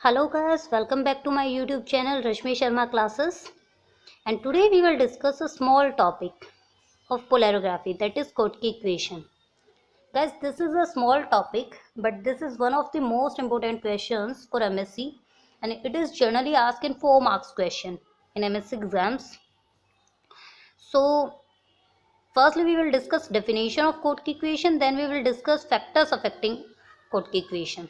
Hello guys, welcome back to my YouTube channel Rashmi Sharma Classes, and today we will discuss a small topic of polarography, that is Schottky equation. Guys, this is a small topic but this is one of the most important questions for MSc, and it is generally asked in 4 marks question in MSc exams. So firstly we will discuss definition of Schottky equation, then we will discuss factors affecting Schottky equation.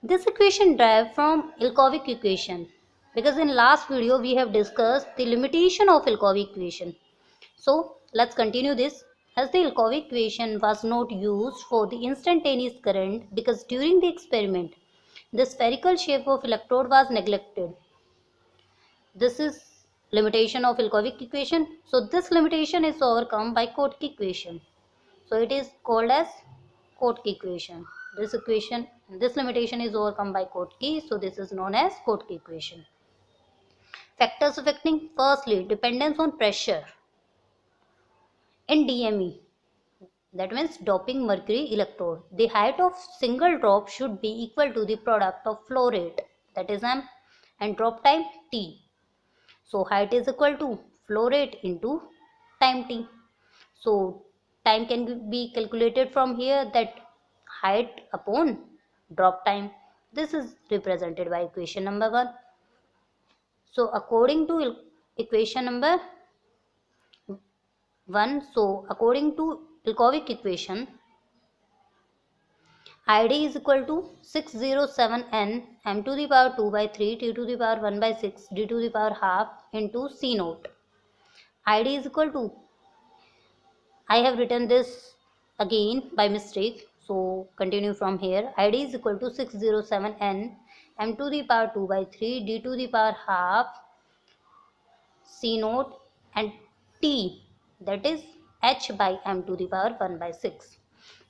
This equation derived from Ilkovic equation, because in last video we have discussed the limitation of Ilkovic equation. So let's continue this. As the Ilkovic equation was not used for the instantaneous current because during the experiment the spherical shape of electrode was neglected. This is limitation of Ilkovic equation. So this limitation is overcome by Schottky equation. So it is called as Schottky equation. This limitation is overcome by Schottky, so this is known as Schottky equation. Factors affecting: firstly, dependence on pressure. In DME, that means doping mercury electrode, the height of single drop should be equal to the product of flow rate, that is m, and drop time t. So height is equal to flow rate into time t. So time can be calculated from here, that height upon drop time. This is represented by equation number 1. So according to equation number 1, so according to Ilkovic equation, ID is equal to 607 n m to the power 2 by 3 t to the power 1 by 6 d to the power half into c naught. ID is equal to, I have written this again by mistake, so continue from here. ID is equal to 607 n m to the power 2 by 3 d to the power half c naught, and t, that is h by m to the power 1 by 6.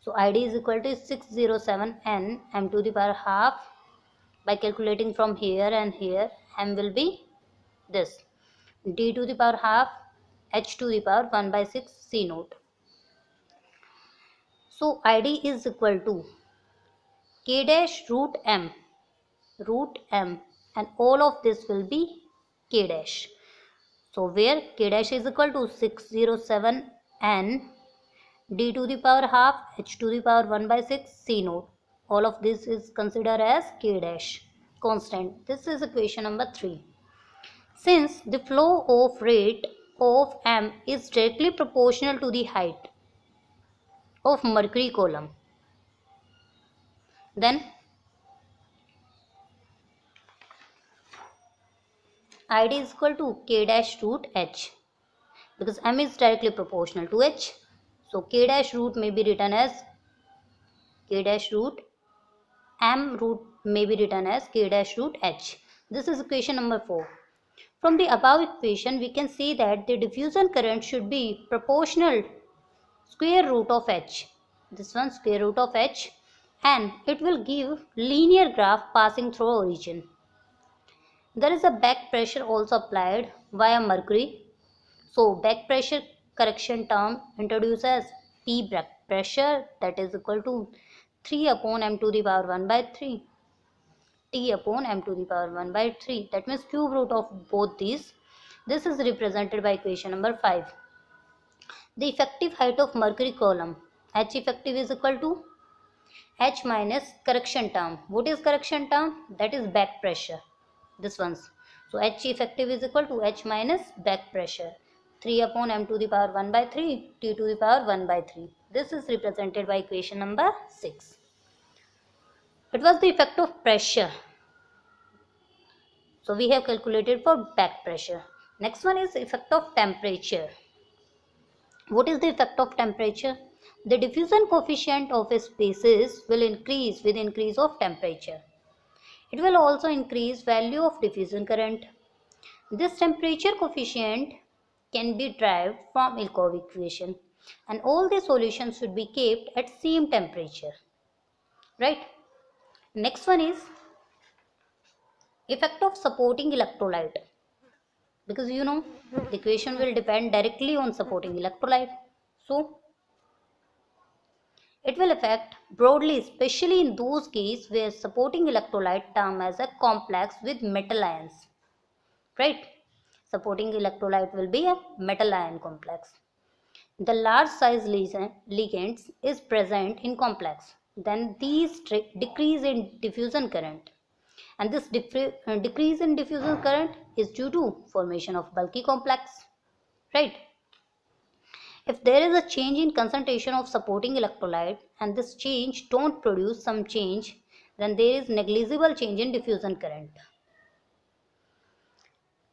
So ID is equal to 607 n m to the power half. By calculating from here and here, m will be this, d to the power half h to the power 1 by 6 c naught. So ID is equal to k dash root m, and all of this will be k dash. So where k dash is equal to 607 n d to the power half h to the power 1 by 6 c naught. All of this is considered as k dash constant. This is equation number 3. Since the flow of rate of m is directly proportional to the height of mercury column, then ID is equal to k dash root h, because m is directly proportional to h. So k dash root may be written as k dash root m root may be written as k dash root h. This is equation number 4. From the above equation we can see that the diffusion current should be proportional square root of h. This one square root of h, and it will give linear graph passing through origin. There is a back pressure also applied via mercury. So back pressure correction term introduces P back pressure, that is equal to 3 upon m to the power 1 by 3 T upon m to the power 1 by 3, that means cube root of both these. This is represented by equation number 5. The effective height of mercury column, H effective is equal to H minus correction term. What is correction term? That is back pressure. This one's. So H effective is equal to H minus back pressure. 3 upon m to the power 1 by 3 t to the power 1 by 3. This is represented by equation number 6. It was the effect of pressure. So we have calculated for back pressure. Next one is effect of temperature. What is the effect of temperature? The diffusion coefficient of a species will increase with increase of temperature. It will also increase value of diffusion current. This temperature coefficient can be derived from Ilkovic equation, and all the solutions should be kept at same temperature. Right? Next one is effect of supporting electrolyte, because the equation will depend directly on supporting electrolyte. So It will affect broadly, especially in those cases where supporting electrolyte term as a complex with metal ions, right? Supporting electrolyte will be a metal ion complex. The large size ligands is present in complex, then these decrease in diffusion current, and this decrease in diffusion current is due to formation of bulky complex, right? If there is a change in concentration of supporting electrolyte and this change don't produce some change, then there is negligible change in diffusion current.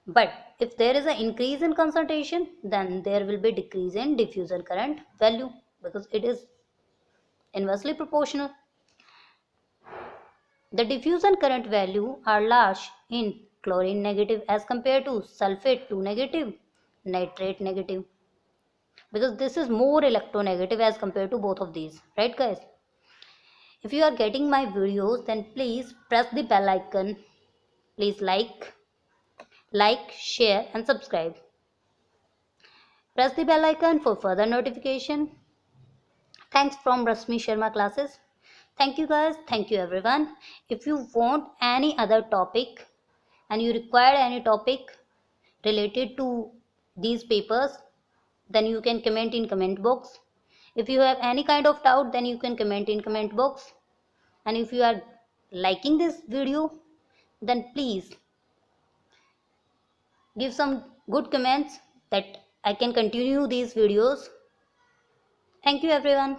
But if there is an increase in concentration, then there will be decrease in diffusion current value because it is inversely proportional. The diffusion current value are large in chlorine negative as compared to sulfate 2 negative, nitrate negative, because this is more electronegative as compared to both of these, right guys? If you are getting my videos, then please press the bell icon. Please like, share and subscribe. Press the bell icon for further notification. Thanks from Rashmi Sharma classes. Thank you guys. Thank you everyone. If you want any other topic and you require any topic related to these papers, then you can comment in comment box. If you have any kind of doubt, then you can comment in comment box. And if you are liking this video, then please give some good comments that I can continue these videos. Thank you everyone.